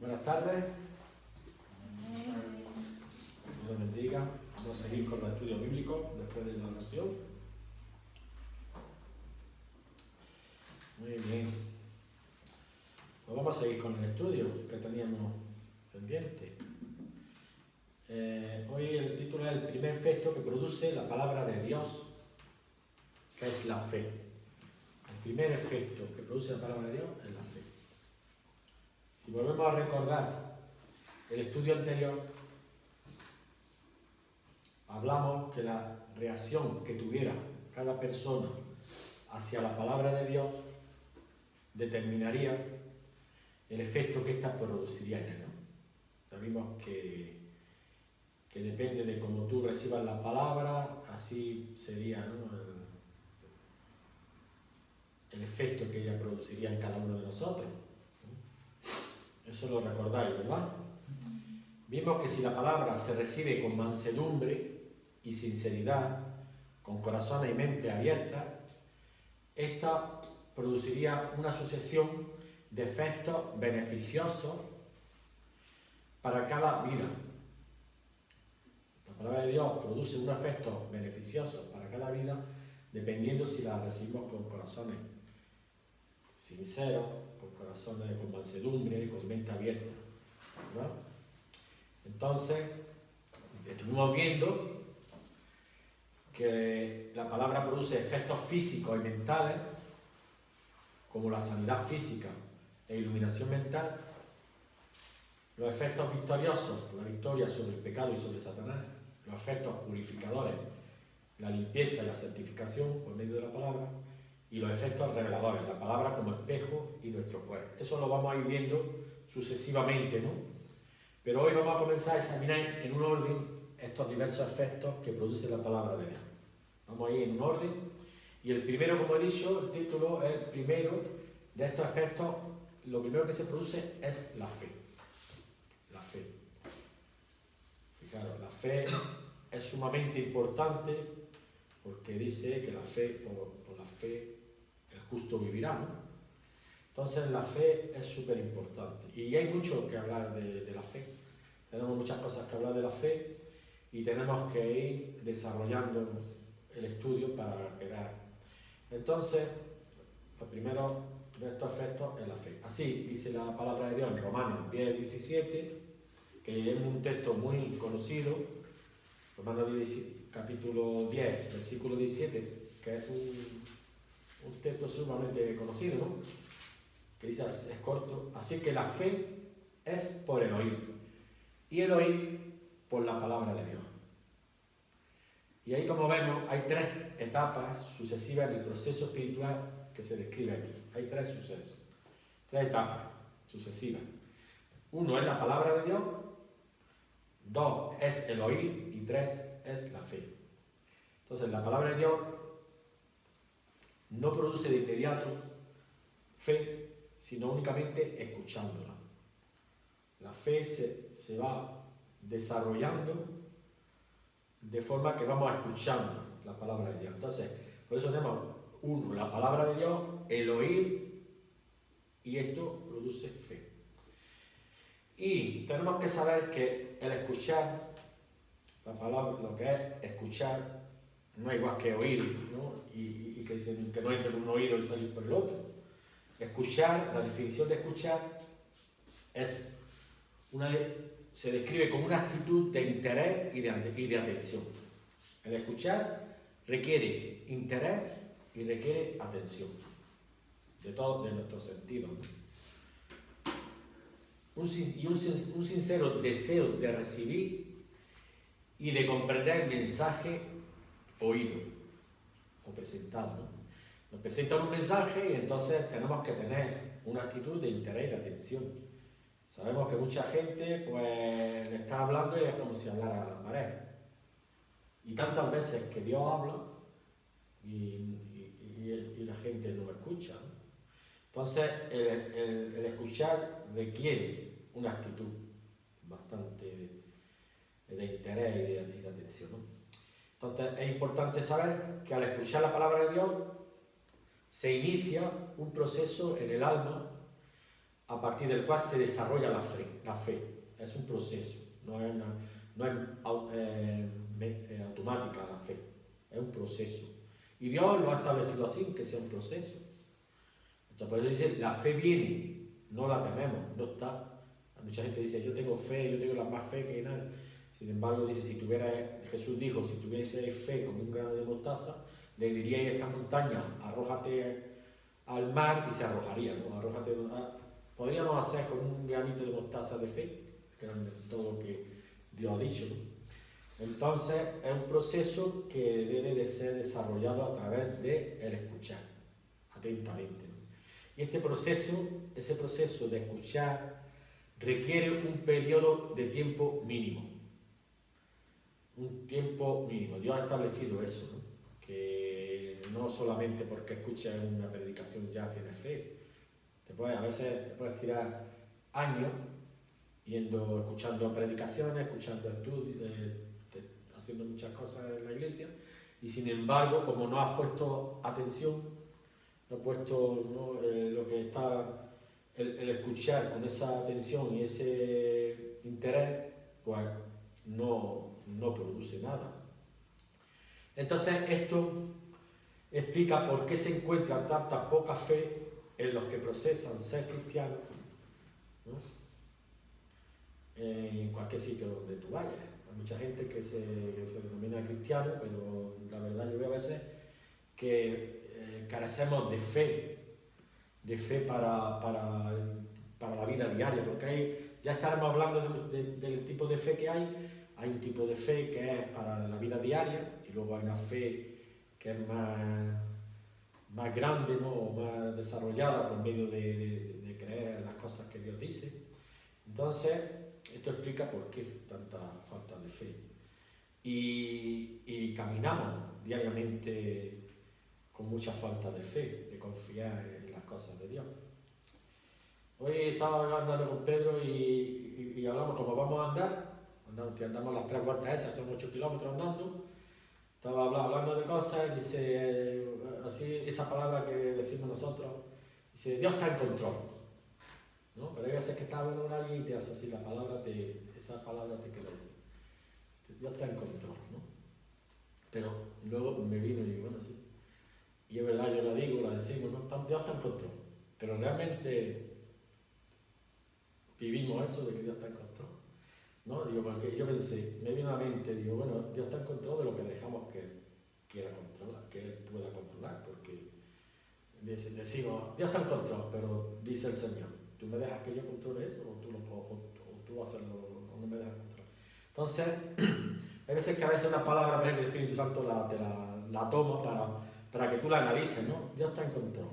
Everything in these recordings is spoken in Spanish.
Buenas tardes. Dios bendiga. Vamos a seguir con los estudios bíblicos después de la oración. Muy bien. Pues vamos a seguir con el estudio que teníamos pendiente. Hoy el título es el primer efecto que produce la palabra de Dios, que es la fe. El primer efecto que produce la palabra de Dios es la fe. Si volvemos a recordar el estudio anterior, hablamos que la reacción que tuviera cada persona hacia la palabra de Dios determinaría el efecto que ésta produciría en él, ¿no? Sabemos que depende de cómo tú recibas la palabra, así sería, ¿no?, el efecto que ella produciría en cada uno de nosotros. Eso lo recordáis, ¿verdad? Vimos que si la palabra se recibe con mansedumbre y sinceridad, con corazones y mente abiertas, esta produciría una sucesión de efectos beneficiosos para cada vida. La palabra de Dios produce un efecto beneficioso para cada vida dependiendo si la recibimos con corazones sinceros, con corazones con mansedumbre, con mente abierta, ¿verdad? Entonces, estuvimos viendo que la palabra produce efectos físicos y mentales, como la sanidad física e iluminación mental, los efectos victoriosos, la victoria sobre el pecado y sobre Satanás, los efectos purificadores, la limpieza y la santificación por medio de la palabra, y los efectos reveladores, la palabra como espejo y nuestro juez. Eso lo vamos a ir viendo sucesivamente, ¿no? Pero hoy vamos a comenzar a examinar en un orden estos diversos efectos que produce la palabra de Dios. Vamos a ir en un orden. Y el primero, como he dicho, el título es el primero de estos efectos. Lo primero que se produce es la fe. La fe. Fijaros, la fe es sumamente importante porque dice que la fe, por la fe, el justo vivirá, ¿no? Entonces la fe es súper importante. Y hay mucho que hablar de la fe. Tenemos muchas cosas que hablar de la fe y tenemos que ir desarrollando el estudio para quedar. Entonces, lo primero de estos efectos es la fe. Así dice la palabra de Dios en Romanos 10:17, que es un texto muy conocido. Romanos 10, capítulo 10, versículo 17, que es un texto sumamente conocido, ¿no? Que dice, es corto, así que la fe es por el oír, y el oír por la palabra de Dios. Y ahí, como vemos, hay tres etapas sucesivas del proceso espiritual que se describe aquí. Hay tres sucesos, tres etapas sucesivas. Uno es la palabra de Dios, dos es el oír y tres es la fe. Entonces, la palabra de Dios no produce de inmediato fe, sino únicamente escuchándola. La fe se va desarrollando de forma que vamos escuchando la palabra de Dios. Entonces, por eso tenemos uno, la palabra de Dios, el oír, y esto produce fe. Y tenemos que saber que el escuchar, la palabra, lo que es escuchar, no es igual que oír, ¿no? Y que dicen que no entre por un oído y salir por el otro. Escuchar, la definición de escuchar es se describe como una actitud de interés y de atención. El escuchar requiere interés y requiere atención de todos de nuestros sentidos, ¿no? Un sincero deseo de recibir y de comprender el mensaje oído o presentado, ¿no? Nos presentan un mensaje y entonces tenemos que tener una actitud de interés y de atención. Sabemos que mucha gente pues le está hablando y es como si hablara a la pared. Y tantas veces que Dios habla y la gente no lo escucha, ¿no? Entonces el escuchar requiere una actitud bastante de interés y de atención, ¿no? Entonces es importante saber que al escuchar la palabra de Dios se inicia un proceso en el alma a a partir del cual se desarrolla la fe. La fe es un proceso, no es automática la fe, es un proceso. Y Dios lo ha establecido así, que sea un proceso. Entonces, por eso dice, la fe viene, no la tenemos, no está. Mucha gente dice, yo tengo fe, yo tengo la más fe que nadie. Sin embargo, dice, Jesús dijo, si tuviese fe como un grano de mostaza, le diría a esta montaña, arrójate al mar y se arrojaría, ¿no? Podríamos hacer con un granito de mostaza de fe, que es todo lo que Dios ha dicho, ¿no? Entonces, es un proceso que debe de ser desarrollado a través de el escuchar, atentamente, ¿no? Y ese proceso de escuchar requiere un periodo de tiempo mínimo. Un tiempo mínimo. Dios ha establecido eso, ¿no? Que no solamente porque escuchas una predicación ya tienes fe. A veces te puedes tirar años escuchando predicaciones, escuchando estudios, haciendo muchas cosas en la iglesia, y sin embargo, como no has puesto atención, no has puesto lo que está, el escuchar con esa atención y ese interés, pues no produce nada. Entonces esto explica por qué se encuentra tanta poca fe en los que profesan ser cristianos, ¿no? En cualquier sitio donde tú vayas. Hay mucha gente que se denomina cristiano, pero la verdad yo veo a veces que carecemos de fe para la vida diaria, porque ya estaremos hablando del tipo de fe que hay. Hay un tipo de fe que es para la vida diaria y luego hay una fe que es más grande, ¿no? Más desarrollada por medio de creer en las cosas que Dios dice. Entonces, esto explica por qué tanta falta de fe. Y caminamos diariamente con mucha falta de fe, de confiar en las cosas de Dios. Hoy estaba andando con Pedro y hablamos como vamos a andar. Andamos las 3 vueltas esas, son 8 kilómetros andando. Estaba hablando de cosas y dice, así, esa palabra que decimos nosotros, dice, Dios está en control, ¿no? Pero hay veces que estás hablando con alguien y te hace así, esa palabra te queda así. Dios está en control, ¿no? Pero luego me vino y digo, bueno, sí. Y es verdad, yo la digo, la decimos, ¿no? Dios está en control. Pero realmente vivimos eso de que Dios está en control, ¿no? Digo, porque yo pensé, me vino a la mente, digo, bueno, Dios está en control de lo que dejamos que Él quiera controlar, que Él pueda controlar, porque decimos, Dios está en control, pero dice el Señor, ¿tú me dejas que yo controle eso o tú vas a hacerlo o no me dejas controlar? Entonces, hay veces que a veces una palabra, el Espíritu Santo la toma para que tú la analices, ¿no? Dios está en control.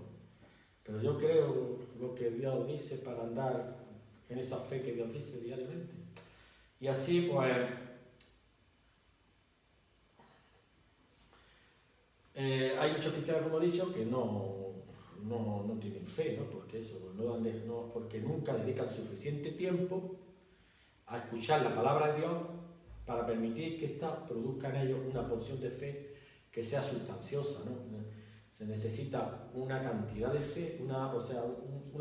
Pero yo creo lo que Dios dice para andar en esa fe que Dios dice diariamente. Y así, pues, hay muchos cristianos, como he dicho, que no tienen fe, ¿no? Porque nunca dedican suficiente tiempo a escuchar la palabra de Dios para permitir que ésta produzca en ellos una porción de fe que sea sustanciosa, ¿no? Se necesita una cantidad de fe, una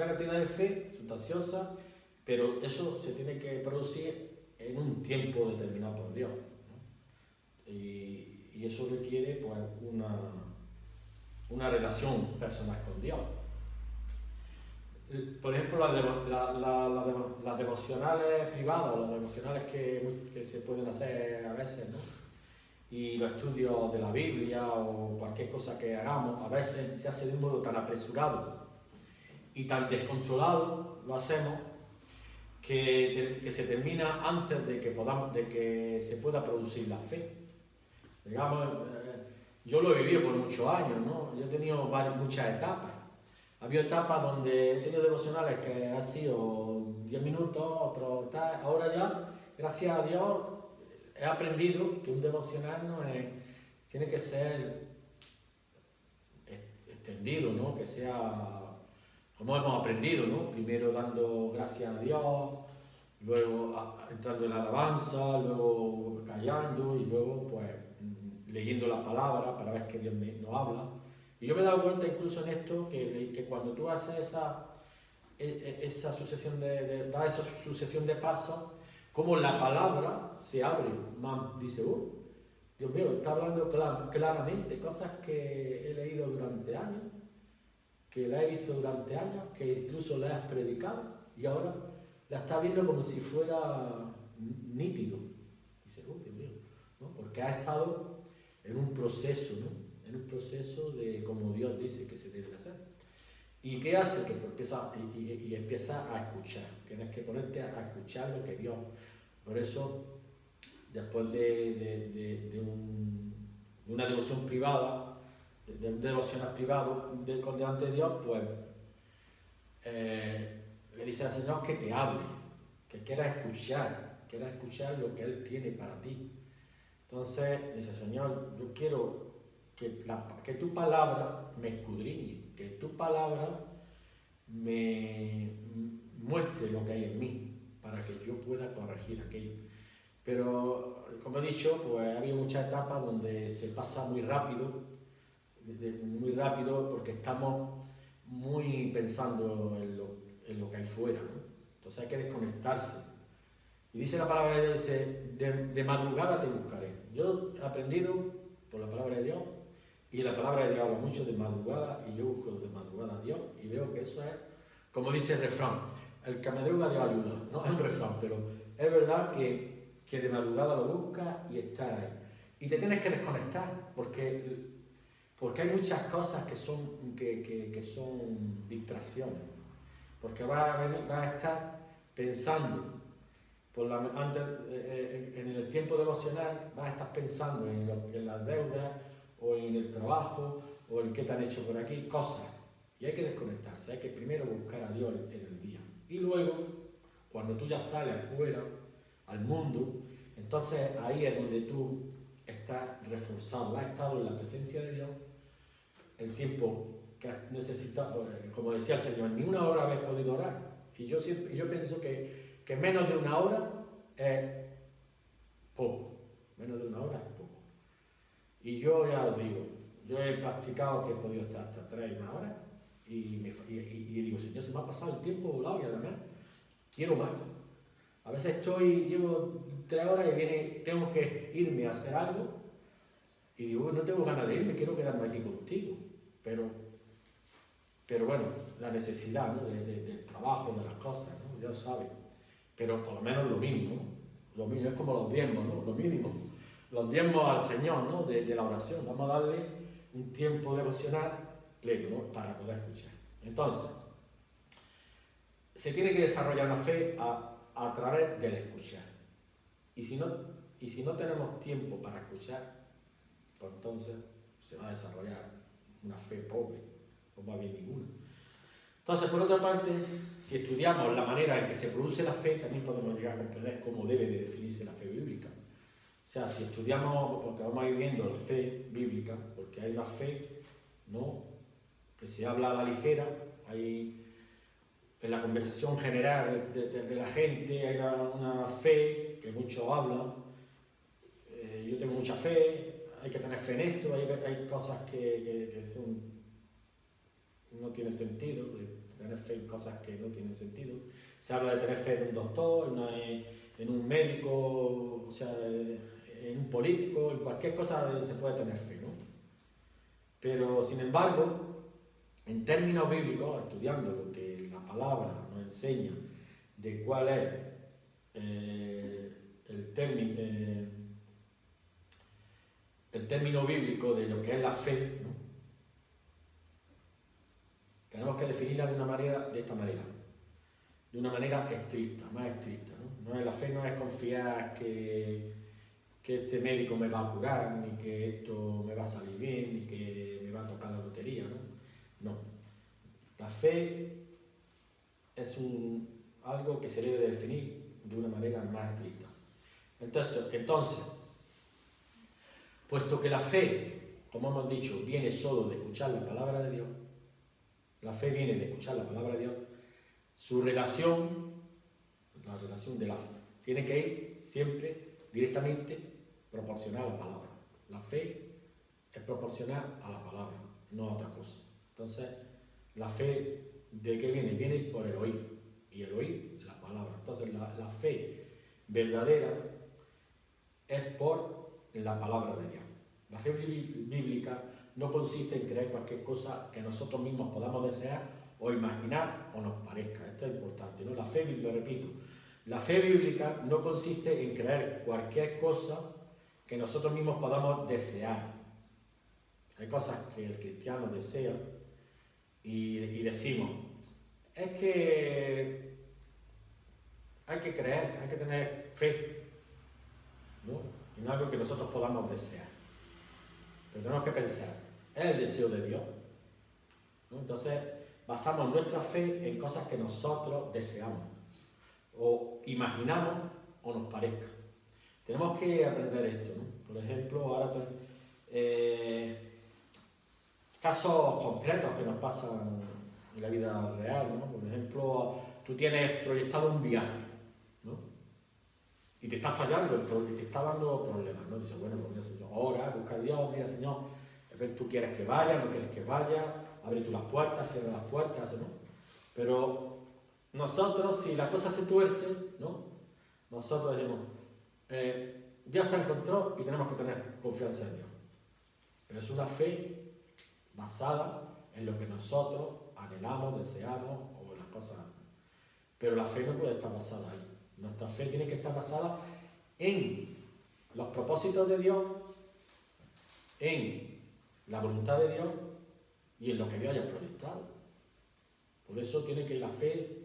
cantidad de fe sustanciosa, pero eso se tiene que producir en un tiempo determinado por Dios, ¿no? Y eso requiere, pues, una relación personal con Dios. Por ejemplo, las devocionales privadas, las devocionales que se pueden hacer a veces, ¿no? Y los estudios de la Biblia o cualquier cosa que hagamos, a veces se hace de un modo tan apresurado y tan descontrolado, lo hacemos, que se termina antes de que se pueda producir la fe. Digamos, yo lo he vivido por muchos años, ¿no? Yo he tenido muchas etapas. Ha habido etapas donde he tenido devocionales que han sido 10 minutos, otros tal. Ahora ya, gracias a Dios, he aprendido que un devocional tiene que ser extendido, ¿no? Que sea como hemos aprendido, ¿no? Primero dando gracias a Dios, luego entrando en la alabanza, luego callando y luego, pues, leyendo la palabra para ver que Dios nos habla. Y yo me he dado cuenta incluso en esto que cuando tú haces esa sucesión da esa sucesión de pasos, como la palabra se abre, más dice, Dios mío, está hablando claramente, cosas que he leído durante años, que la he visto durante años, que incluso la has predicado, y ahora la está viendo como si fuera nítido. Dice, Dios mío, ¿no? Porque ha estado en un proceso, ¿no? En un proceso de como Dios dice que se debe hacer. ¿Y qué hace? Que empieza a escuchar. Tienes que ponerte a escuchar lo que Dios. Por eso, después de una devoción privada, de un devocional privado delante de Dios, pues le dice al Señor que te hable, que quieras escuchar lo que Él tiene para ti. Entonces dice, Señor, yo quiero que tu palabra me escudriñe, que tu palabra me muestre lo que hay en mí, para que yo pueda corregir aquello. Pero, como he dicho, pues ha habido muchas etapas donde se pasa muy rápido, porque estamos muy pensando en lo que hay fuera, ¿no? Entonces hay que desconectarse. Y dice la palabra de Dios, dice, de madrugada te buscaré. Yo he aprendido por la palabra de Dios, y la palabra de Dios habla mucho de madrugada, y yo busco de madrugada a Dios, y veo que eso es, como dice el refrán, el que madruga Dios ayuda. No es un refrán, pero es verdad que de madrugada lo buscas y estás ahí. Y te tienes que desconectar, porque hay muchas cosas que son distracciones. Porque vas a estar pensando, en el tiempo devocional, vas a estar pensando en las deudas, o en el trabajo, o en qué te han hecho por aquí, cosas. Y hay que desconectarse, hay que primero buscar a Dios en el día. Y luego, cuando tú ya sales afuera, al mundo, entonces ahí es donde tú estás reforzado, has estado en la presencia de Dios el tiempo que has necesitado, como decía el Señor, ni una hora habéis podido orar. Y yo pienso que menos de una hora es poco, menos de una hora es poco. Y yo ya os digo, yo he practicado que he podido estar hasta 3 y más horas, y digo, Señor, se me ha pasado el tiempo volado, y además quiero más. A veces llevo 3 horas y tengo que irme a hacer algo, y digo, no tengo ganas de irme, quiero quedarme aquí contigo. Pero bueno, la necesidad, ¿no? del trabajo, de las cosas, ¿no? Dios sabe. Pero por lo menos lo mínimo, ¿no? Lo mínimo es como los diezmos, ¿no? Lo mínimo. Los diezmos al Señor, ¿no? De la oración. Vamos a darle un tiempo devocional pleno, ¿no? Para poder escuchar. Entonces, se tiene que desarrollar una fe a través del escuchar. Y si no tenemos tiempo para escuchar, pues entonces se va a desarrollar una fe pobre, o más bien ninguna. Entonces, por otra parte, si estudiamos la manera en que se produce la fe, también podemos llegar a comprender cómo debe de definirse la fe bíblica. O sea, si estudiamos, porque vamos a ir viendo la fe bíblica, porque hay una fe, ¿no?, que se habla a la ligera, hay en la conversación general de la gente, hay una fe que muchos hablan, yo tengo mucha fe, hay que tener fe en esto, hay cosas que no tienen sentido, de tener fe en cosas que no tienen sentido. Se habla de tener fe en un doctor, en un médico, o sea, en un político, en cualquier cosa se puede tener fe, ¿no? Pero, sin embargo, en términos bíblicos, estudiando lo que la palabra nos enseña de cuál es el término bíblico de lo que es la fe, ¿no?, tenemos que definirla de esta manera, de una manera estricta, más estricta, ¿no? La fe no es confiar que este médico me va a curar, ni que esto me va a salir bien, ni que me va a tocar la lotería, ¿no? No. La fe es algo que se debe definir de una manera más estricta. Entonces, puesto que la fe, como hemos dicho, viene solo de escuchar la palabra de Dios, la fe viene de escuchar la palabra de Dios, la relación de la fe, tiene que ir siempre directamente proporcional a la palabra. La fe es proporcional a la palabra, no a otra cosa. Entonces, la fe ¿de qué viene? Viene por el oír. Y el oír, la palabra. Entonces la fe verdadera es por la palabra de Dios. La fe bíblica no consiste en creer cualquier cosa que nosotros mismos podamos desear o imaginar o nos parezca. Esto es importante, ¿no? La fe, lo repito, la fe bíblica no consiste en creer cualquier cosa que nosotros mismos podamos desear. Hay cosas que el cristiano desea y decimos, es que hay que creer, hay que tener fe, ¿no? En algo que nosotros podamos desear. Pero tenemos que pensar, ¿es el deseo de Dios? ¿No? Entonces, basamos nuestra fe en cosas que nosotros deseamos, o imaginamos o nos parezca. Tenemos que aprender esto, ¿no? Por ejemplo, ahora casos concretos que nos pasan en la vida real, ¿no? Por ejemplo, tú tienes proyectado un viaje, ¿no? Y te está fallando, te está dando problemas, ¿no? Dices, bueno, pues mira, Señor, ora, busca a Dios, mira, Señor, tú quieres que vaya, no quieres que vaya, abre tú las puertas, cierra las puertas, ¿no? Pero nosotros, si la cosa se tuerce, ¿no? Nosotros decimos, Dios está en control y tenemos que tener confianza en Dios. Pero es una fe basada en lo que nosotros anhelamos, deseamos o en las cosas. Pero la fe no puede estar basada ahí. Nuestra fe tiene que estar basada en los propósitos de Dios, en la voluntad de Dios y en lo que Dios haya proyectado. Por eso tiene que la fe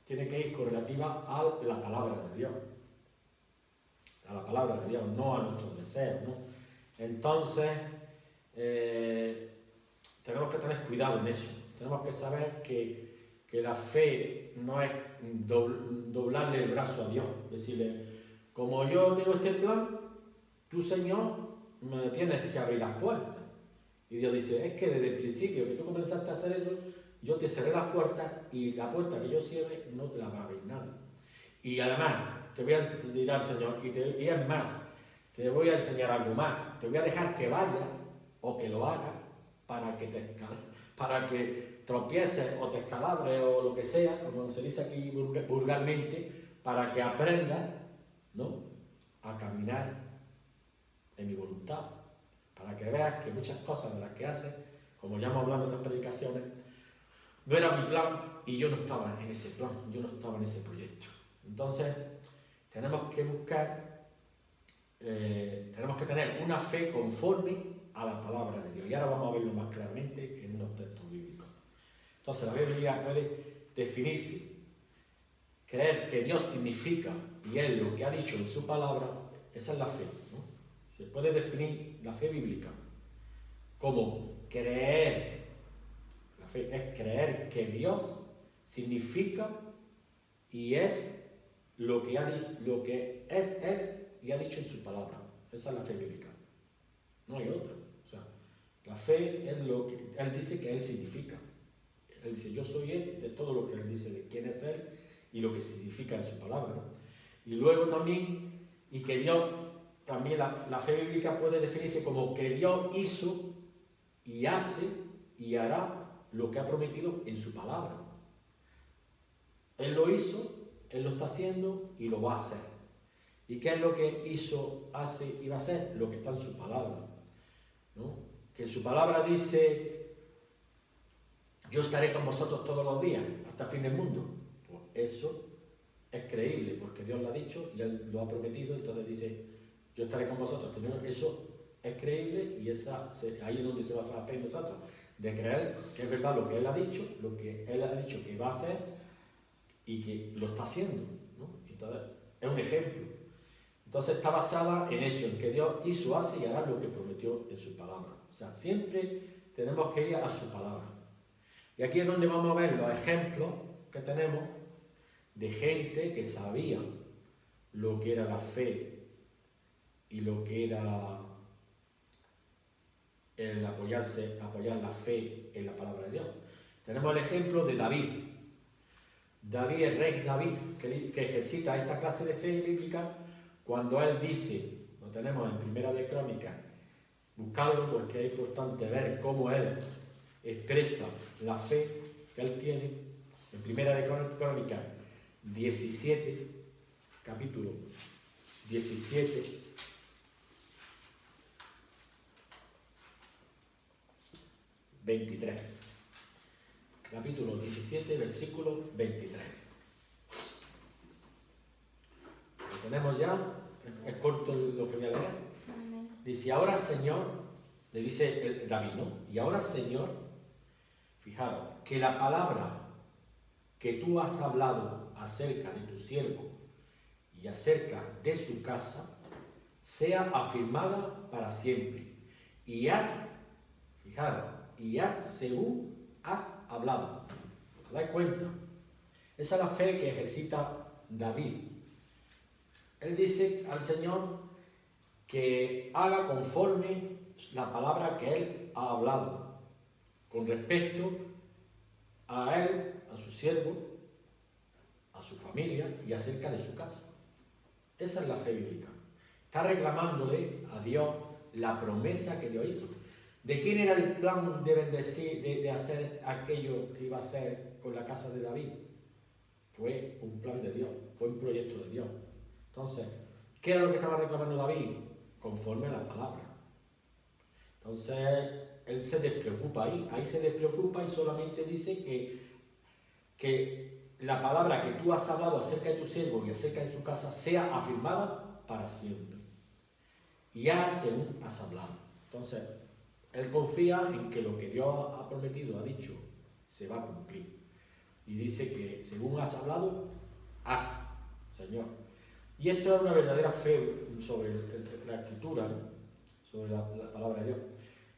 tiene que ir correlativa a la palabra de Dios. A la palabra de Dios, no a nuestros deseos, ¿no? Entonces, tenemos que tener cuidado en eso. Tenemos que saber que la fe no es doblarle el brazo a Dios, decirle, como yo tengo este plan, tú, Señor, me tienes que abrir las puertas. Y Dios dice, es que desde el principio que tú comenzaste a hacer eso, yo te cerré las puertas y la puerta que yo cierre no te la va a abrir nadie. Y además, te voy a decir al Señor, y es más, te voy a enseñar algo más. Te voy a dejar que vayas o que lo hagas para que tropieces o te escalabres o lo que sea, como se dice aquí vulgarmente, para que aprendas, ¿no?, a caminar en mi voluntad. Para que veas que muchas cosas de las que haces, como ya hemos hablado en otras predicaciones, no era mi plan y yo no estaba en ese plan, yo no estaba en ese proyecto. Entonces, tenemos que buscar, tenemos que tener una fe conforme a la palabra de Dios. Y ahora vamos a verlo más claramente en unos textos bíblicos. Entonces, la Biblia puede definirse, creer que Dios significa y es lo que ha dicho en su palabra, esa es la fe, ¿no? Se puede definir la fe bíblica como creer. La fe es creer que Dios significa y es lo que es Él y ha dicho en su palabra. Esa es la fe bíblica. No hay otra. O sea, la fe es lo que Él dice que Él significa. Él dice, yo soy Él, de todo lo que Él dice, de quién es Él y lo que significa en su palabra, ¿no? Y luego también, y que Dios, también la fe bíblica puede definirse como que Dios hizo y hace y hará lo que ha prometido en su palabra. Él lo hizo, Él lo está haciendo y lo va a hacer. ¿Y qué es lo que hizo, hace y va a hacer? Lo que está en su palabra, ¿no? Que en su palabra dice, yo estaré con vosotros todos los días, hasta el fin del mundo. Pues eso es creíble, porque Dios lo ha dicho y Él lo ha prometido, entonces dice, yo estaré con vosotros. Eso es creíble y ahí es donde se basa la fe en nosotros, de creer que es verdad lo que Él ha dicho, lo que Él ha dicho que va a hacer y que lo está haciendo, ¿no? Entonces, es un ejemplo. Entonces está basada en eso, en que Dios hizo, hace y hará lo que prometió en su palabra. O sea, siempre tenemos que ir a su palabra. Y aquí es donde vamos a ver los ejemplos que tenemos de gente que sabía lo que era la fe y lo que era el apoyar la fe en la palabra de Dios. Tenemos el ejemplo de David. David, el rey David, que ejercita esta clase de fe bíblica, cuando él dice, lo tenemos en Primera de Crónicas, buscarlo porque es importante ver cómo él expresa la fe que él tiene en Primera de Crónicas 17, capítulo 17, capítulo 17, versículo 23. Lo tenemos ya, es corto lo que voy a leer. Dice, ahora Señor, le dice David, ¿no? Y ahora Señor, fijaros, que la palabra que tú has hablado acerca de tu siervo y acerca de su casa sea afirmada para siempre. Y haz, fijaros, y haz según has hablado. ¿Os dais cuenta? Esa es la fe que ejercita David. Él dice al Señor que haga conforme la palabra que él ha hablado con respecto a él, a su siervo, a su familia y acerca de su casa. Esa es la fe bíblica. Está reclamándole a Dios la promesa que Dios hizo. ¿De quién era el plan de bendecir, de hacer aquello que iba a hacer con la casa de David? Fue un plan de Dios, fue un proyecto de Dios. Entonces, ¿qué era lo que estaba reclamando David? Conforme a la palabra. Entonces, él se despreocupa ahí se despreocupa y solamente dice que la palabra que tú has hablado acerca de tu siervo y acerca de su casa sea afirmada para siempre. Y haz según has hablado. Entonces, él confía en que lo que Dios ha prometido, ha dicho, se va a cumplir. Y dice que según has hablado, haz, Señor. Y esto es una verdadera fe sobre la escritura, ¿no? Sobre la palabra de Dios.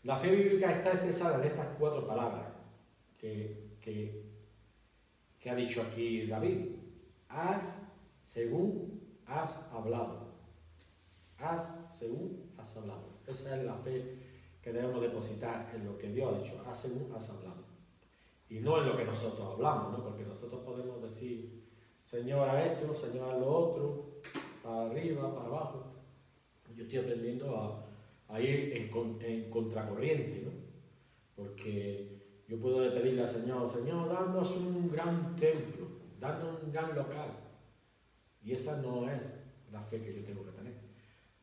La fe bíblica está expresada en estas 4 palabras que ha dicho aquí David. Haz según has hablado. Haz según has hablado. Esa es la fe que debemos depositar en lo que Dios ha dicho. Haz según has hablado. Y no en lo que nosotros hablamos, ¿no? Porque nosotros podemos decir, Señor, a esto, Señor, a lo otro, para arriba, para abajo. Yo estoy aprendiendo a ir en contracorriente, ¿no? Porque yo puedo pedirle al Señor, Señor, danos un gran templo, danos un gran local. Y esa no es la fe que yo tengo que tener.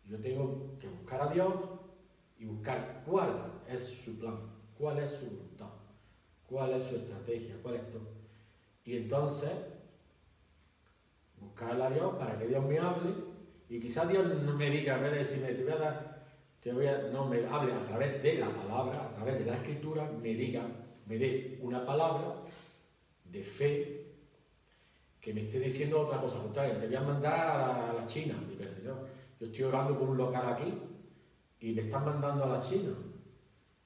Yo tengo que buscar a Dios y buscar cuál es su plan, cuál es su voluntad, cuál es su estrategia, cuál es todo. Y entonces, buscarle a Dios para que Dios me hable y quizás Dios no me diga, en vez de decirme, no me hable a través de la palabra, a través de la escritura, me dé una palabra de fe que me esté diciendo otra cosa contraria. Te voy a mandar a la China. Y dice, Señor, yo estoy orando por un local aquí y me están mandando a la China,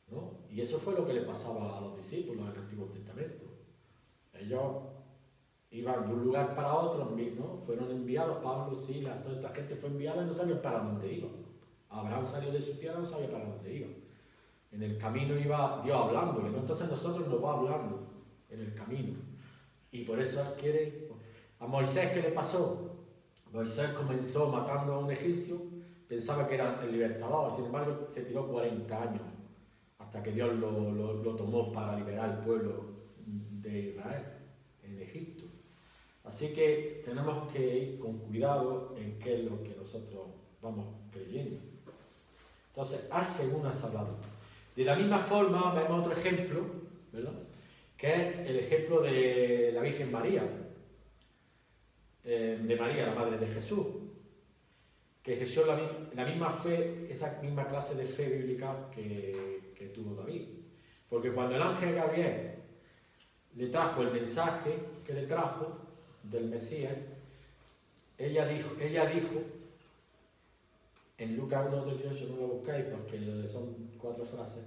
¿no? Y eso fue lo que le pasaba a los discípulos en el Antiguo Testamento. Ellos iban de un lugar para otro, ¿no? Fueron enviados, Pablo, Silas, toda esta gente fue enviada y no sabían para dónde iban. Abraham salió de su tierra y no sabía para dónde iba. En el camino iba Dios hablándole, ¿no? Entonces nosotros nos va hablando en el camino. Y por eso él quiere... A Moisés, ¿qué le pasó? Moisés comenzó matando a un egipcio, pensaba que era el libertador, sin embargo se tiró 40 años hasta que Dios lo tomó para liberar al pueblo de Israel en Egipto. Así que tenemos que ir con cuidado en qué es lo que nosotros vamos creyendo. Entonces, haz según has hablado. De la misma forma, vemos otro ejemplo, ¿verdad? Que es el ejemplo de la Virgen María, de María, la madre de Jesús, que ejerció la misma fe, esa misma clase de fe bíblica que tuvo David. Porque cuando el ángel Gabriel le trajo el mensaje que le trajo del Mesías, ella dijo en Lucas 1:38, no lo buscáis porque son 4 frases,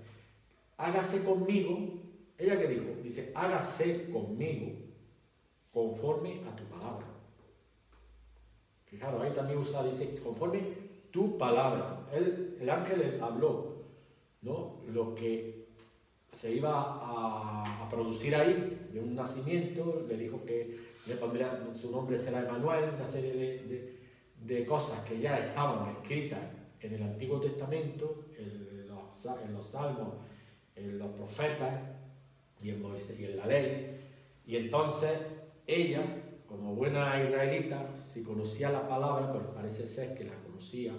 hágase conmigo, ella que dijo, dice, hágase conmigo conforme a tu palabra. Fijaros, ahí también dice, conforme tu palabra. El ángel le habló, ¿no? Lo que se iba a producir ahí, de un nacimiento, le dijo que le pondría, su nombre será Emmanuel, una serie de cosas que ya estaban escritas en el Antiguo Testamento, en los Salmos, en los profetas, y en Moisés y en la ley. Y entonces ella, como buena israelita, si conocía la palabra, pues parece ser que la conocía,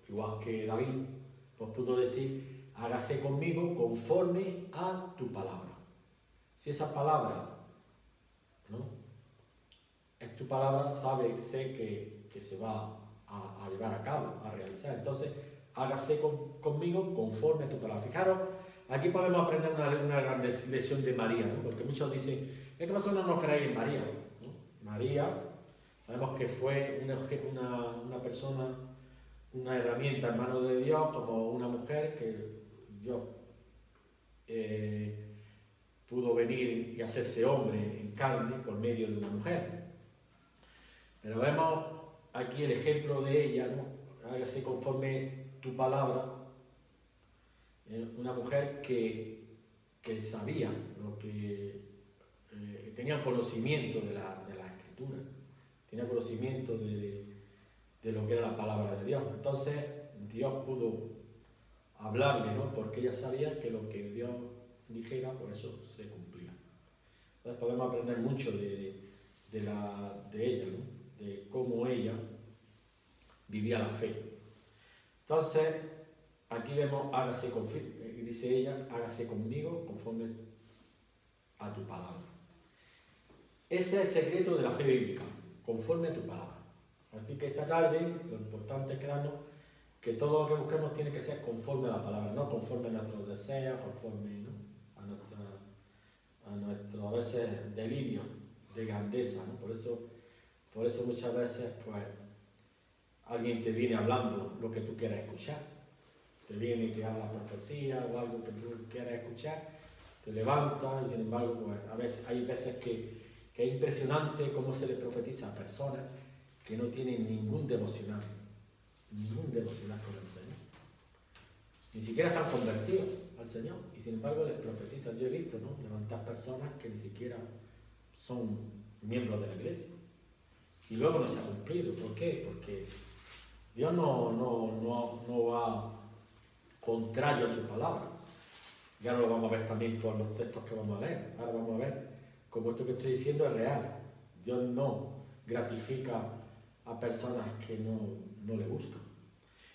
igual que David, pues pudo decir, hágase conmigo conforme a tu palabra. Si esa palabra, ¿no?, es tu palabra, sé que se va a llevar a cabo, a realizar. Entonces, hágase conmigo conforme a tu palabra. Fijaros, aquí podemos aprender una gran lección de María, ¿no? Porque muchos dicen, es que vosotros no creéis en María, ¿no? María, sabemos que fue una persona, una herramienta en manos de Dios, como una mujer que Dios pudo venir y hacerse hombre en carne por medio de una mujer. Pero vemos aquí el ejemplo de ella, ¿no? Hágase conforme tu palabra, una mujer que sabía lo que tenía conocimiento de la escritura, tenía conocimiento de lo que era la palabra de Dios. Entonces Dios pudo hablarle, ¿no? Porque ella sabía que lo que Dios dijera, por eso se cumplía. Entonces podemos aprender mucho de ella, ¿no? De cómo ella vivía la fe. Entonces, aquí vemos, y dice ella, hágase conmigo conforme a tu palabra. Ese es el secreto de la fe bíblica, conforme a tu palabra. Así que esta tarde, lo importante es que todo lo que busquemos tiene que ser conforme a la palabra, no conforme a nuestros deseos, conforme, ¿no?, a nuestros a veces delirios de grandeza, ¿no? Por eso muchas veces, pues, alguien te viene hablando lo que tú quieras escuchar. Te viene y te habla profecía o algo que tú quieras escuchar, te levanta y sin embargo, pues, hay veces que es impresionante cómo se le profetiza a personas que no tienen ningún devocional con el Señor. Ni siquiera están convertidos al Señor y sin embargo les profetizan. Yo he visto, ¿no?, levantar personas que ni siquiera son miembros de la iglesia. Y luego no se ha cumplido. ¿Por qué? Porque Dios no va contrario a su palabra. Ya lo vamos a ver también por los textos que vamos a leer. Ahora vamos a ver cómo esto que estoy diciendo es real. Dios no gratifica a personas que no le buscan.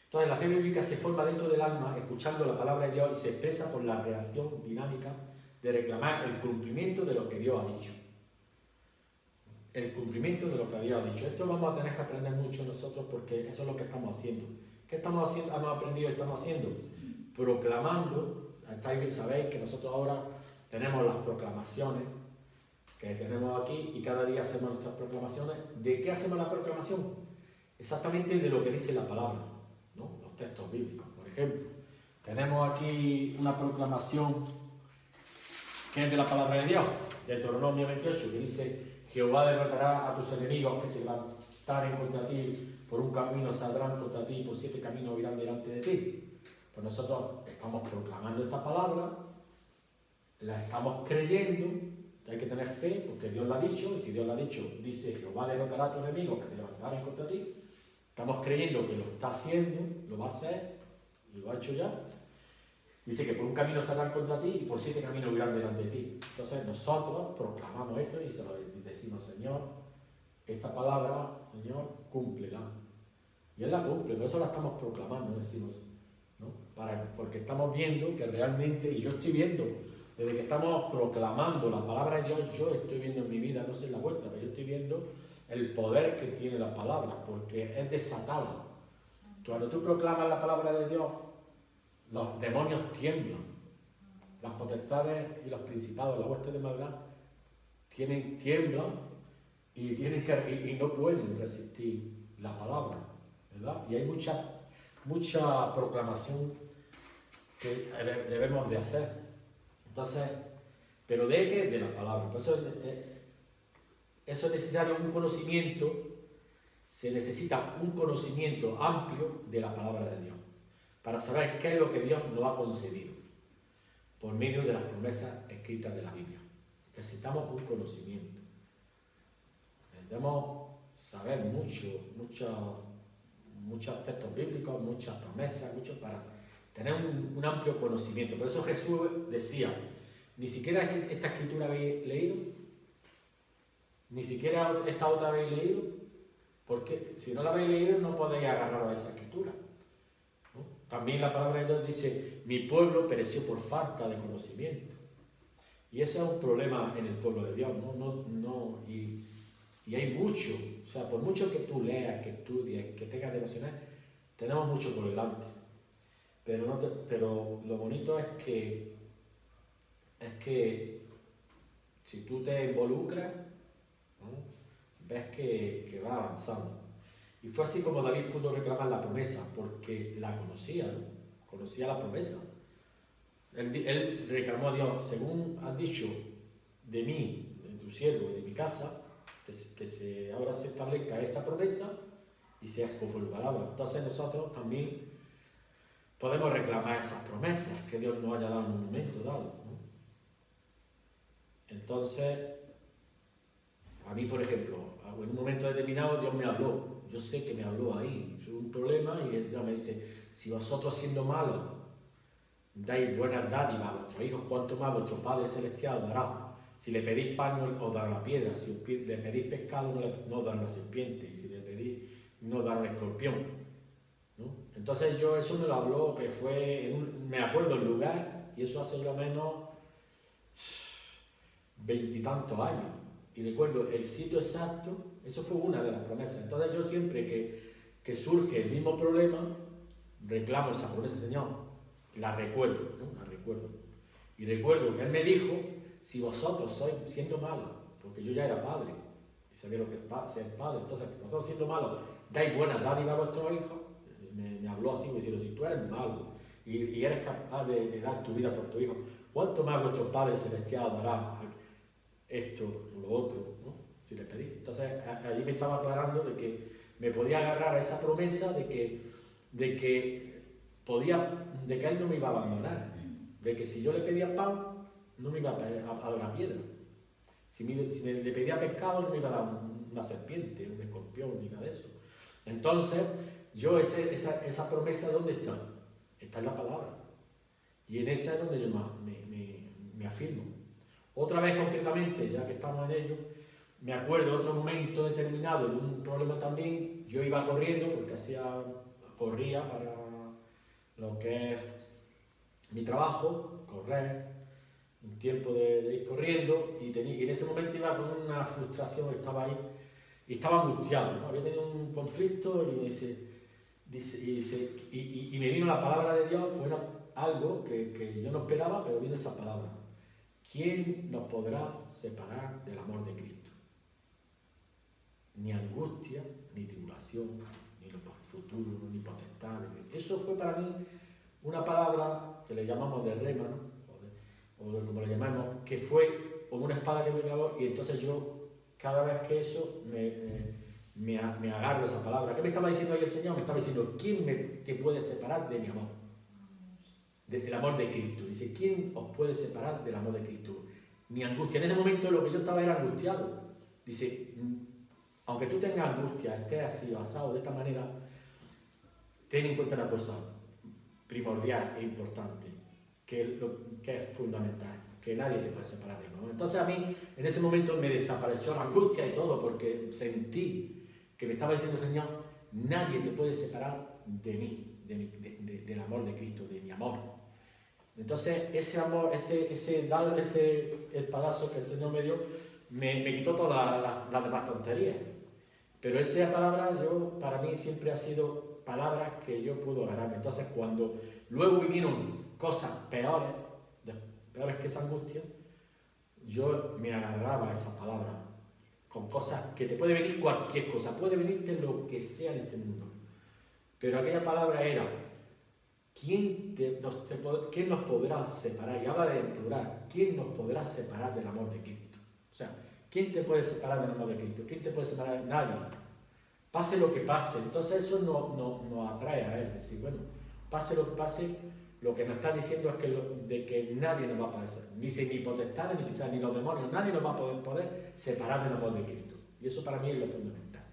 Entonces la fe bíblica se forma dentro del alma escuchando la palabra de Dios y se expresa por la reacción dinámica de reclamar el cumplimiento de lo que Dios ha dicho. El cumplimiento de lo que Dios ha dicho. Esto vamos a tener que aprender mucho nosotros porque eso es lo que estamos haciendo. ¿Qué estamos haciendo? Hemos aprendido y estamos haciendo. Proclamando. Sabéis que nosotros ahora tenemos las proclamaciones que tenemos aquí y cada día hacemos nuestras proclamaciones. ¿De qué hacemos la proclamación? Exactamente de lo que dice la palabra, ¿no? Los textos bíblicos. Por ejemplo, tenemos aquí una proclamación que es de la palabra de Dios, de Deuteronomio 28, que dice: Jehová derrotará a tus enemigos que se levantaren contra ti, por un camino saldrán contra ti, por 7 caminos irán delante de ti. Pues nosotros estamos proclamando esta palabra, la estamos creyendo, hay que tener fe porque Dios lo ha dicho, y si Dios lo ha dicho, dice: Jehová derrotará a tus enemigos que se levantaren contra ti. Estamos creyendo que lo está haciendo, lo va a hacer, y lo ha hecho ya. Dice que por un camino saldrán contra ti y por 7 caminos irán delante de ti. Entonces nosotros proclamamos esto y se lo decimos: Señor, esta palabra, Señor, cúmplela. Y Él la cumple, por eso la estamos proclamando, decimos, ¿no? Porque estamos viendo que realmente, y yo estoy viendo, desde que estamos proclamando la palabra de Dios, yo estoy viendo en mi vida, no sé en la vuestra, pero yo estoy viendo el poder que tiene la palabra, porque es desatada. Cuando tú proclamas la palabra de Dios, los demonios tiemblan, las potestades y los principados, las huestes de maldad, tiemblan y no pueden resistir la palabra, ¿verdad? Y hay mucha proclamación que debemos de hacer. Entonces, ¿pero de qué? De la palabra. Por eso es necesario un conocimiento, se necesita un conocimiento amplio de la palabra de Dios, para saber qué es lo que Dios nos ha concedido por medio de las promesas escritas de la Biblia. Necesitamos un conocimiento. Necesitamos saber muchos textos bíblicos, muchas promesas, para tener un amplio conocimiento. Por eso Jesús decía: Ni siquiera esta escritura habéis leído, ni siquiera esta otra habéis leído, porque si no la habéis leído no podéis agarrar a esa escritura, ¿no? También la palabra de Dios dice, mi pueblo pereció por falta de conocimiento. Y eso es un problema en el pueblo de Dios, y hay mucho, o sea, por mucho que tú leas, que estudies, que tengas devocionales, tenemos mucho por delante. Pero lo bonito es que si tú te involucras, ¿no? Ves que va avanzando. Y fue así como David pudo reclamar la promesa, porque la conocía, ¿no? Conocía la promesa. Él reclamó a Dios, según has dicho de mí, de tu siervo y de mi casa, ahora se establezca esta promesa y sea conforme palabra. Entonces nosotros también podemos reclamar esas promesas que Dios nos haya dado en un momento dado, ¿no? Entonces, a mí, por ejemplo, en un momento determinado Dios me habló. Yo sé que me habló ahí. Tuve un problema y Él ya me dice, si vosotros siendo malos dais buenas dádivas a vuestros hijos, ¿cuánto más vuestro Padre Celestial dará? Si le pedís pan, os dará la piedra. Si le pedís pescado, no os dará la serpiente. Y si le pedís, no os dará el escorpión, ¿no? Entonces eso me lo habló, que fue, me acuerdo el lugar, y eso hace lo menos 20 y tantos años. Y recuerdo el sitio exacto, eso fue una de las promesas. Entonces yo siempre que surge el mismo problema, reclamo esa promesa, Señor, la recuerdo, ¿no? La recuerdo. Y recuerdo que Él me dijo, si vosotros sois siendo malos, porque yo ya era padre, y sabía lo que es ser padre, entonces si vosotros siendo malos, dais buenas dádivas a vuestros hijos, me habló así, me dijo, si tú eres malo, y eres capaz de dar tu vida por tu hijo, ¿cuánto más vuestro Padre Celestial dará esto o lo otro, ¿no? Si le pedís? Entonces allí me estaba aclarando de que me podía agarrar a esa promesa de que Él no me iba a abandonar, de que si yo le pedía pan, no me iba a dar una piedra. Si le pedía pescado, no me iba a dar una serpiente, un escorpión, ni nada de eso. Entonces, esa promesa, ¿dónde está? Está en la palabra. Y en esa es donde yo me afirmo. Otra vez concretamente, ya que estamos en ello, me acuerdo de otro momento determinado de un problema también. Yo iba corriendo, porque corría para lo que es mi trabajo, correr, un tiempo de ir corriendo, y en ese momento iba con una frustración, estaba ahí, y estaba angustiado, ¿no? Había tenido un conflicto y me vino la palabra de Dios, fue algo que yo no esperaba, pero vino esa palabra. ¿Quién nos podrá separar del amor de Cristo? Ni angustia, ni tribulación, ni lo futuro, ni potestades. Eso fue para mí una palabra que le llamamos de rema, ¿no? O como le llamamos, que fue como una espada que me clavó, y entonces yo, cada vez que eso, me agarro esa palabra. ¿Qué me estaba diciendo ahí el Señor? Me estaba diciendo, ¿quién te puede separar de mi amor? Del amor de Cristo. Dice, ¿quién os puede separar del amor de Cristo? Ni angustia. En ese momento lo que yo estaba era angustiado. Dice, aunque tú tengas angustia, estés así, basado de esta manera, ten en cuenta una cosa primordial e importante, que es fundamental, que nadie te puede separar de amor. Entonces a mí, en ese momento me desapareció la angustia y todo, porque sentí que me estaba diciendo el Señor, nadie te puede separar de mí, del amor de Cristo, de mi amor. Entonces ese amor, ese espadazo que el Señor me dio, me quitó todas las demás tonterías. Pero esa palabra, para mí siempre ha sido palabras que yo puedo agarrarme. Entonces cuando luego vinieron cosas peores que esa angustia, yo me agarraba a esa palabra con cosas que te puede venir cualquier cosa, puede venirte lo que sea en este mundo. Pero aquella palabra era, ¿quién nos podrá separar? Y habla de plural, ¿quién nos podrá separar del amor de Cristo? O sea, ¿quién te puede separar del amor de Cristo? ¿Quién te puede separar? Nadie. Pase lo que pase. Entonces eso nos atrae a Él. Decir, bueno, pase lo que pase, lo que nos está diciendo es de que nadie nos va a poder separar. Ni potestades, ni los demonios, nadie nos va a poder separar del amor de Cristo. Y eso para mí es lo fundamental.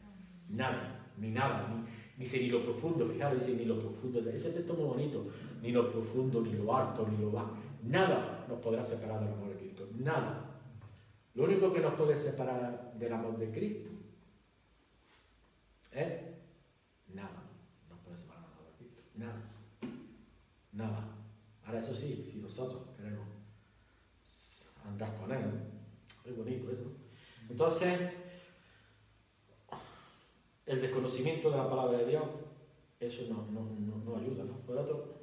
Nadie, ni nada, dice ni lo profundo, fijaros, dice ni lo profundo. Ese texto es muy bonito. Ni lo profundo, ni lo alto, ni lo bajo. Nada nos podrá separar del amor de Cristo. Nada. Lo único que nos puede separar del amor de Cristo es nada. No nos puede separar del amor de Cristo. Nada. Nada. Ahora eso sí, si nosotros queremos andar con Él, ¿no? Es bonito eso, ¿no? Entonces, el desconocimiento de la palabra de Dios, eso no ayuda, ¿no? Por otro,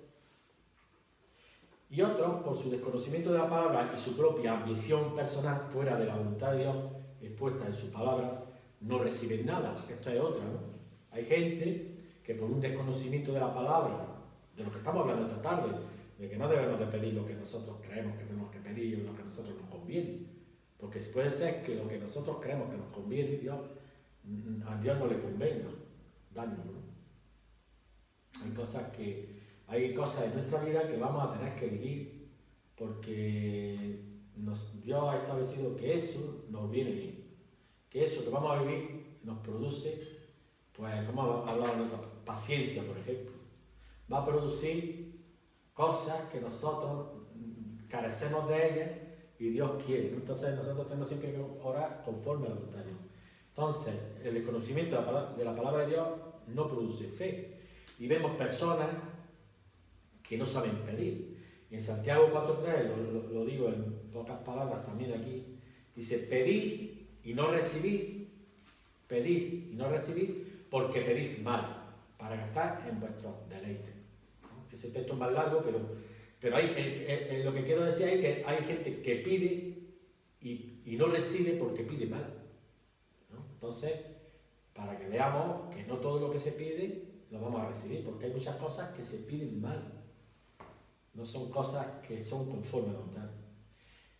y otros, por su desconocimiento de la palabra y su propia ambición personal fuera de la voluntad de Dios expuesta en su palabra, no reciben nada. Esto es otra, ¿no? Hay gente que por un desconocimiento de la palabra, de lo que estamos hablando esta tarde, de que no debemos de pedir lo que nosotros creemos que tenemos que pedir o lo que a nosotros nos conviene. Porque puede ser que lo que nosotros creemos que nos conviene, a Dios no le convenga darnos, ¿no? Hay cosas en nuestra vida que vamos a tener que vivir porque Dios ha establecido que eso nos viene bien, que eso que vamos a vivir nos produce, pues como hablaba de nuestra paciencia, por ejemplo, va a producir cosas que nosotros carecemos de ellas y Dios quiere, ¿no? Entonces nosotros tenemos siempre que orar conforme a la voluntad de Dios. Entonces, el desconocimiento de la palabra de Dios no produce fe. Y vemos personas que no saben pedir. Y en Santiago 4.3, lo digo en pocas palabras también aquí, dice, pedid y no recibís, porque pedís mal, para gastar en vuestros deleites. ¿No? Ese texto es más largo, pero hay, lo que quiero decir es que hay gente que pide y no recibe porque pide mal, ¿no? Entonces, para que veamos que no todo lo que se pide lo vamos a recibir, porque hay muchas cosas que se piden mal, no son cosas que son conforme a la voluntad.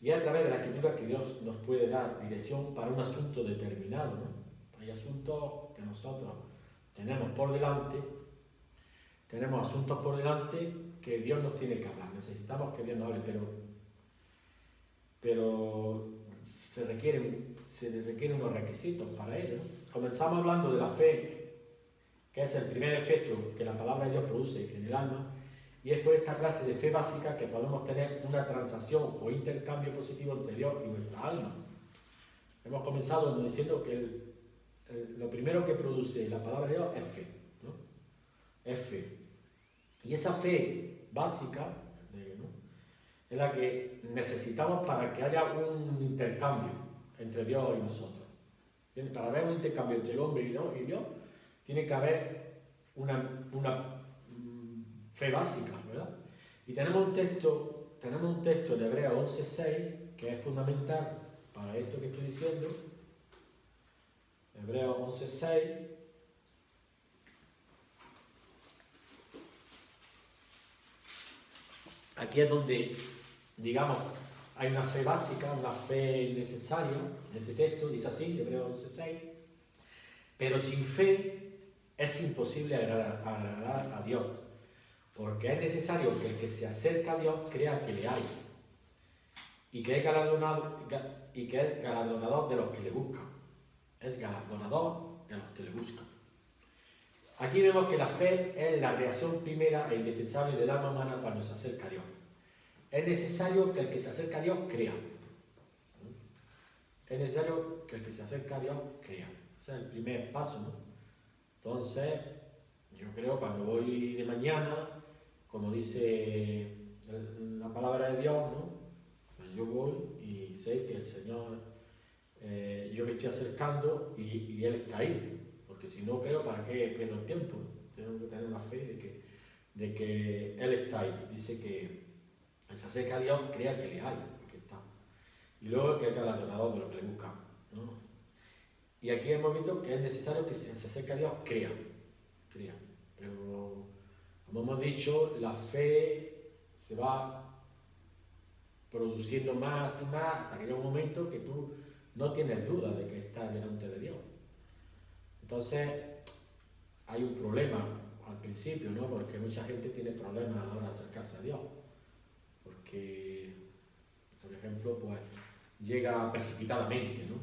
Y es a través de la Escritura que Dios nos puede dar dirección para un asunto determinado, ¿no? Hay asuntos que nosotros tenemos asuntos por delante que Dios nos tiene que hablar, necesitamos que Dios nos hable, pero se requieren unos requisitos para ello, ¿no? Comenzamos hablando de la fe, que es el primer efecto que la palabra de Dios produce en el alma, y es por esta clase de fe básica que podemos tener una transacción o intercambio positivo entre Dios y nuestra alma. Hemos comenzado diciendo que lo primero que produce la palabra de Dios es fe, ¿no? Es fe. Y esa fe básica, ¿no?, es la que necesitamos para que haya un intercambio entre Dios y nosotros. Para haber un intercambio entre el hombre y Dios, tiene que haber una fe básica, ¿verdad? Y tenemos un texto en Hebreos 11.6 que es fundamental para esto que estoy diciendo. Hebreos 11.6. Aquí es donde, digamos, hay una fe básica, una fe necesaria. En este texto dice así, Hebreos 11.6. Pero sin fe es imposible agradar a Dios, porque es necesario que el que se acerca a Dios crea que le hay y que es galardonador de los que le buscan. Es galardonador de los que le buscan. Aquí vemos que la fe es la reacción primera e indispensable del alma humana cuando se acerca a Dios. Es necesario que el que se acerca a Dios crea. Es necesario que el que se acerca a Dios crea. Ese es el primer paso, ¿no? Entonces, yo creo cuando voy de mañana, como dice la palabra de Dios, ¿no?, pues yo voy y sé que el Señor, yo me estoy acercando y Él está ahí. Porque si no creo, ¿para qué pierdo el tiempo? Tengo que tener una fe de que Él está ahí. Dice que se acerca a Dios, crea que le hay, que está. Y luego que es galardonador de lo que le busca, ¿no? Y aquí hemos visto que es necesario que se acerque a Dios, crea. Pero, como hemos dicho, la fe se va produciendo más y más hasta que llega un momento que tú no tienes duda de que estás delante de Dios. Entonces, hay un problema al principio, ¿no? Porque mucha gente tiene problemas a la hora de acercarse a Dios. Porque, por ejemplo, pues llega precipitadamente, ¿no?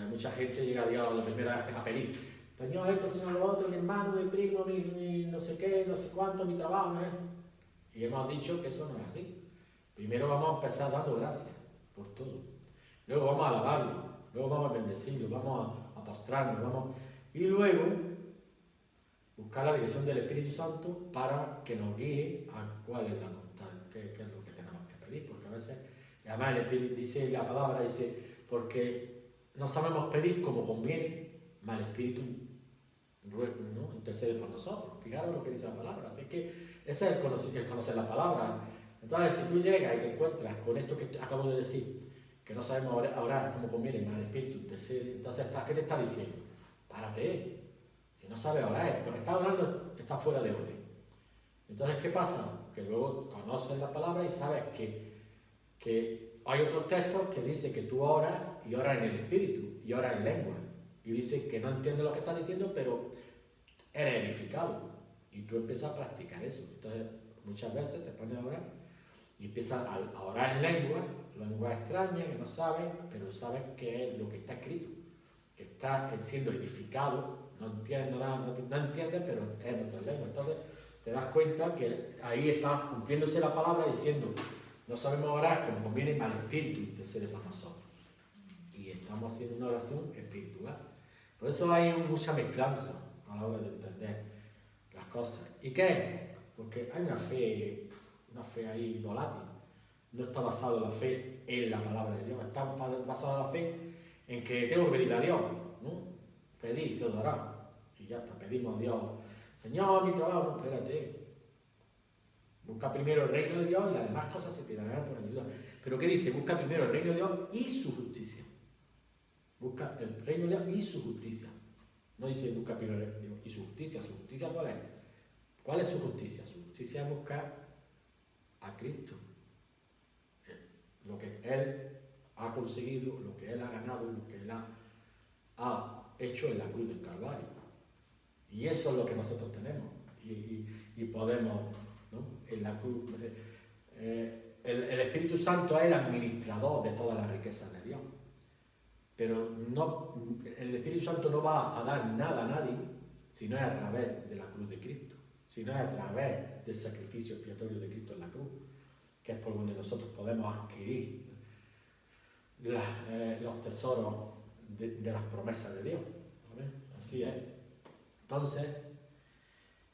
Mucha gente llega a Dios la primera vez a pedir. Señor esto, Señor lo otro, mi hermano, mi primo, mi no sé qué, no sé cuánto, mi trabajo, ¿no? Y hemos dicho que eso no es así. Primero vamos a empezar dando gracias. por todo. Luego vamos a alabarlo, luego vamos a bendecirlo, vamos a postrarnos, y luego buscar la dirección del Espíritu Santo para que nos guíe a cuál es la voluntad, qué es lo que tenemos que pedir, porque a veces, además el Espíritu dice, la palabra dice, porque no sabemos pedir como conviene, mas el Espíritu ¿no? intercede por nosotros. Fijaros lo que dice la palabra, así que ese es el conocer la palabra. Entonces, si tú llegas y te encuentras con esto que acabo de decir, que no sabemos orar como conviene, mas el Espíritu intercede, entonces, ¿qué te está diciendo? Párate. Si no sabes orar, lo que estás orando está fuera de orden. Entonces, ¿qué pasa? Que luego conoces la palabra y sabes que hay otros textos que dicen que tú oras y oras en el Espíritu y oras en lengua. Y dice que no entiendes lo que estás diciendo, pero eres edificado. Y tú empiezas a practicar eso. Entonces, muchas veces te pones a orar y empiezas a orar en lengua extraña que no sabes, pero sabes que es lo que está escrito, que está siendo edificado. No entiendes, no entiendes, pero es en otra lengua. Entonces, te das cuenta que ahí está cumpliéndose la palabra diciendo, no sabemos orar como conviene, mas el Espíritu intercede por nosotros. Y estamos haciendo una oración espiritual. Por eso hay mucha mezclanza a la hora de entender las cosas. ¿Y qué es? Porque hay una fe ahí volátil. No está basada la fe en la palabra de Dios, está basada la fe en que tengo que pedirle a Dios, ¿no? Pedí, se os dará. Y ya está, pedimos a Dios, Señor, mi trabajo, no, espérate. Busca primero el reino de Dios y las demás cosas se te darán por ayuda. Pero ¿qué dice? Busca primero el reino de Dios y su justicia. Busca el reino de Dios y su justicia. No dice busca primero el reino de Dios y su justicia. ¿Su justicia cuál es? ¿Cuál es su justicia? Su justicia es buscar a Cristo. Lo que Él ha conseguido, lo que Él ha ganado, lo que Él ha hecho en la cruz del Calvario. Y eso es lo que nosotros tenemos. Y podemos, ¿no? En la cruz. El Espíritu Santo es el administrador de todas las riquezas de Dios. Pero no, el Espíritu Santo no va a dar nada a nadie si no es a través de la cruz de Cristo, si no es a través del sacrificio expiatorio de Cristo en la cruz, que es por donde nosotros podemos adquirir los tesoros de las promesas de Dios. ¿Vale? Así es. Entonces,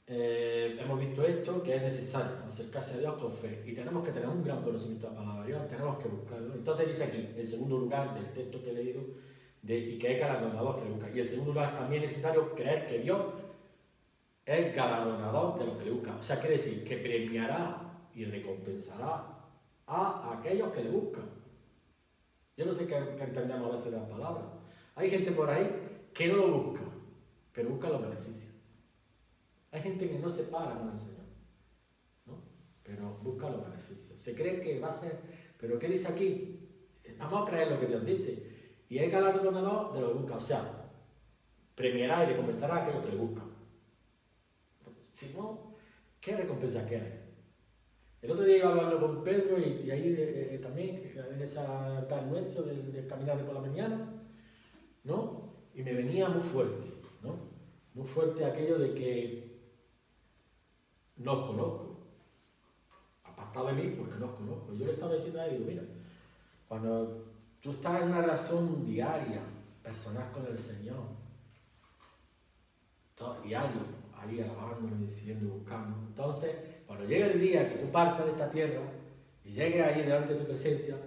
hemos visto esto, que es necesario acercarse a Dios con fe y tenemos que tener un gran conocimiento de la palabra de Dios, tenemos que buscarlo. Entonces dice aquí, en segundo lugar del texto que he leído, y que es galardonador que le busca. Y en segundo lugar también es necesario creer que Dios es galardonador de los que le buscan. O sea, quiere decir que premiará y recompensará a aquellos que le buscan. Yo no sé qué entendemos a veces de las palabras. Hay gente por ahí que no lo busca, pero busca los beneficios. Hay gente que no se para con el Señor, ¿no? Pero busca los beneficios. Se cree que va a ser, pero ¿qué dice aquí? Vamos a creer lo que Dios dice. Y es galardonador de los que buscan. O sea, premiará y recompensará a aquellos que le buscan. Si no, ¿qué recompensa quiere? El otro día iba hablando con Pedro y ahí también, en ese altar nuestro del caminar de por la mañana, ¿no? Y me venía muy fuerte, ¿no? Muy fuerte aquello de que no os conozco. Apartado de mí porque no os conozco. Yo le estaba diciendo a él, digo, mira, cuando tú estás en una relación diaria, personal con el Señor, todo diario, ahí alabándolo, diciendo, buscando. Entonces, cuando llega el día que tú partas de esta tierra y llegues ahí delante de tu presencia,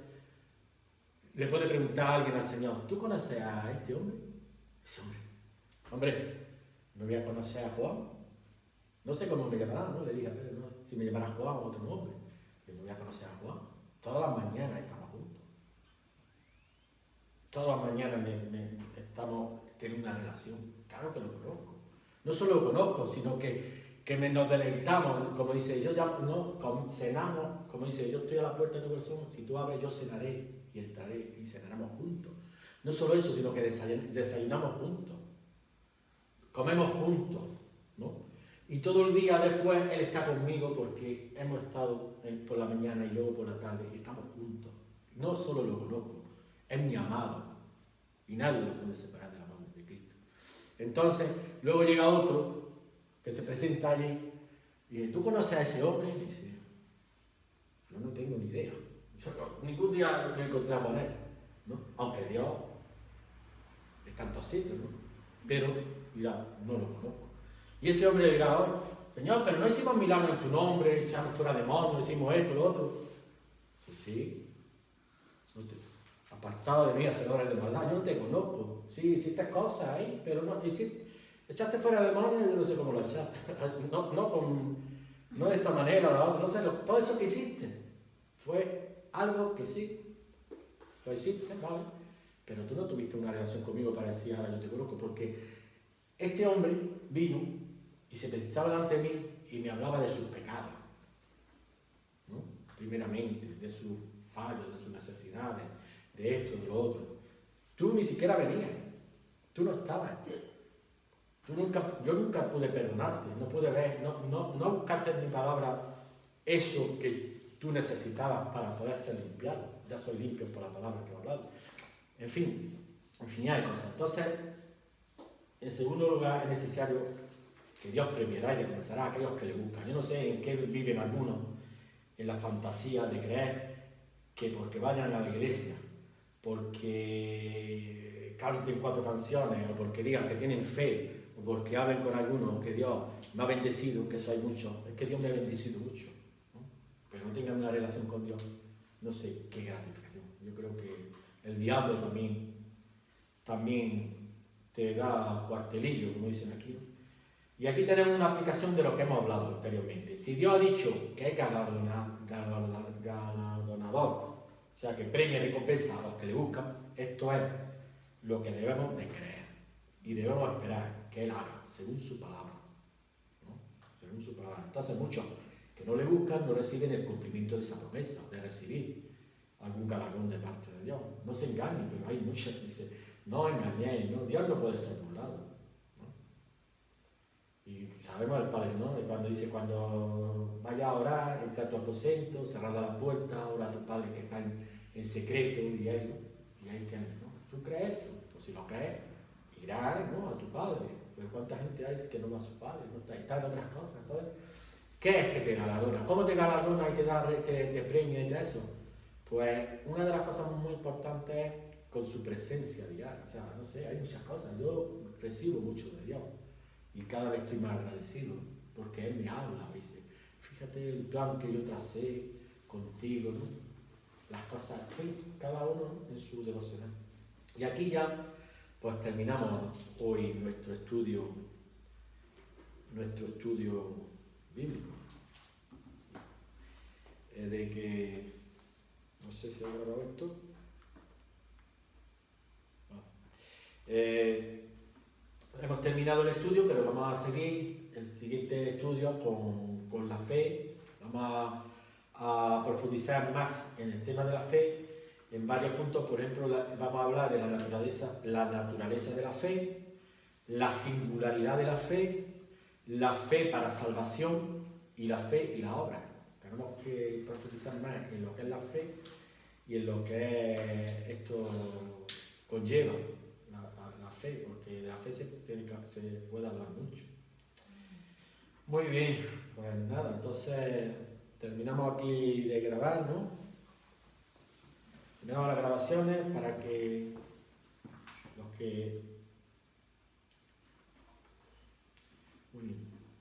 le puede preguntar a alguien al Señor, ¿tú conoces a este hombre? Ese hombre, no voy a conocer a Juan. No sé cómo me llamará, ¿no? Le dije a Pedro, no, si me llamará Juan o otro nombre. Yo no voy a conocer a Juan. Todas las mañanas estamos juntos. Todas las mañanas estamos teniendo una relación. Claro que lo conozco. No solo lo conozco, sino que nos deleitamos, como dice, cenamos, como dice, yo estoy a la puerta de tu corazón, si tú abres yo cenaré y entraré y cenaremos juntos. No solo eso, sino que desayunamos juntos, comemos juntos, ¿no? Y todo el día después Él está conmigo porque hemos estado por la mañana y luego por la tarde y estamos juntos. No solo lo conozco, es mi amado y nadie lo puede separar del amor de Cristo. Entonces, luego llega otro que se presenta allí y dice, ¿tú conoces a ese hombre? Y dice, yo no tengo ni idea. Ningún día me encontramos en él, ¿no? Aunque Dios está en todos sitios, ¿no? Pero, mira, no lo conozco. Y ese hombre le dirá hoy, Señor, pero no hicimos milagros en tu nombre, echamos fuera demonios, hicimos esto, lo otro. Sí, sí. Apartado de mí, hacedores de maldad, yo no te conozco. Sí, hiciste cosas ahí, pero no, echaste fuera demonios, yo no sé cómo lo echaste. No de esta manera, no sé, todo eso que hiciste fue algo que sí, lo hiciste, ¿vale? Pero tú no tuviste una relación conmigo para decir, ahora yo te conozco, porque este hombre vino y se presentaba delante de mí y me hablaba de sus pecados, ¿no? Primeramente, de sus fallos, de sus necesidades, de esto, de lo otro. Tú ni siquiera venías, tú no estabas. Yo nunca pude perdonarte, no pude ver, no buscaste en mi palabra eso que tú necesitabas para poder ser limpiado. Ya soy limpio por la palabra que he hablado. En fin, infinidad de cosas. Entonces, en segundo lugar, es necesario que Dios premiará y recompensará a aquellos que le buscan. Yo no sé en qué viven algunos, en la fantasía de creer que porque vayan a la iglesia, porque canten 4 canciones, o porque digan que tienen fe, o porque hablen con alguno, que Dios me ha bendecido, que eso hay mucho, es que Dios me ha bendecido mucho, ¿no? Pero no tengan una relación con Dios, no sé qué gratificación. Yo creo que el diablo también te da cuartelillo, como dicen aquí, ¿no? Y aquí tenemos una aplicación de lo que hemos hablado anteriormente. Si Dios ha dicho que es galardonador, o sea, que premia y recompensa a los que le buscan, esto es lo que debemos de creer y debemos esperar que Él haga según su palabra, ¿no? Según su palabra. Entonces muchos que no le buscan no reciben el cumplimiento de esa promesa, de recibir algún galardón de parte de Dios. No se engañen, pero hay muchos que dicen, no engañéis, ¿no? Dios no puede ser burlado, ¿no? Y sabemos el Padre, ¿no? Cuando dice, cuando vaya a orar, entra a tu aposento, cerrada la puerta, ora a tu Padre que está en secreto, y Él, ¿no? Y ahí tienes, ¿no? ¿Tú crees esto? Pues si lo crees, irá, ¿no? A tu Padre. Pero ¿cuánta gente hay que no va a su Padre? ¿No? Está en otras cosas. Entonces, ¿qué es que te galardona? ¿Cómo te galardona y te premia y te da eso? Pues una de las cosas muy importantes es con su presencia diaria. O sea, no sé, hay muchas cosas. Yo recibo mucho de Dios y cada vez estoy más agradecido porque Él me habla. Me dice, fíjate el plan que yo tracé contigo, ¿no? Las cosas, cada uno, ¿no?, en su devocional. Y aquí ya, pues terminamos hoy nuestro estudio bíblico. De que, no sé si he grabado esto. Hemos terminado el estudio, pero vamos a seguir el siguiente estudio con la fe. Vamos a profundizar más en el tema de la fe, en varios puntos. Por ejemplo, vamos a hablar de la naturaleza de la fe, la singularidad de la fe para salvación y la fe y la obra. Tenemos que profundizar más en lo que es la fe y en lo que esto conlleva, la fe, porque de la fe se puede hablar mucho. Muy bien, pues nada, entonces terminamos aquí de grabar, ¿no? Terminamos las grabaciones para que los que... Muy bien.